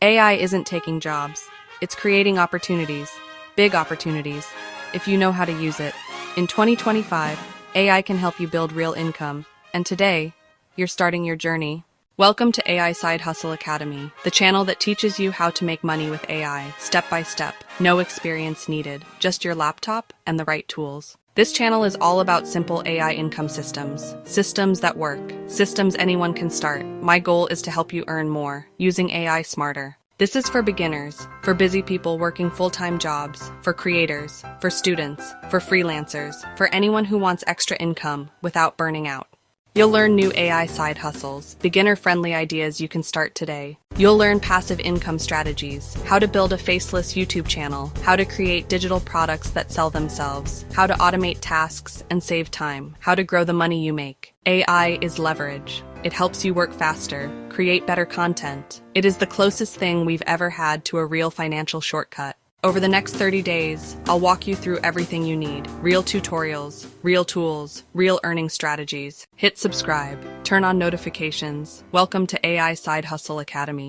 AI isn't taking jobs. It's creating opportunities, big opportunities, if you know how to use it. In 2025, AI can help you build real income, and today, you're starting your journey. Welcome to AI Side Hustle Academy, the channel that teaches you how to make money with AI, step by step. No experience needed, just your laptop and the right tools. This channel is all about simple AI income systems. Systems that work. Systems anyone can start. My goal is to help you earn more, using AI smarter. This is for beginners, for busy people working full-time jobs, for creators, for students, for freelancers, for anyone who wants extra income without burning out. You'll learn new AI side hustles, beginner-friendly ideas you can start today. You'll learn passive income strategies, how to build a faceless YouTube channel, how to create digital products that sell themselves, how to automate tasks and save time, how to grow the money you make. AI is leverage. It helps you work faster, create better content. It is the closest thing we've ever had to a real financial shortcut. Over the next 30 days, I'll walk you through everything you need. Real tutorials, real tools, real earning strategies. Hit subscribe, turn on notifications. Welcome to AI Side Hustle Academy.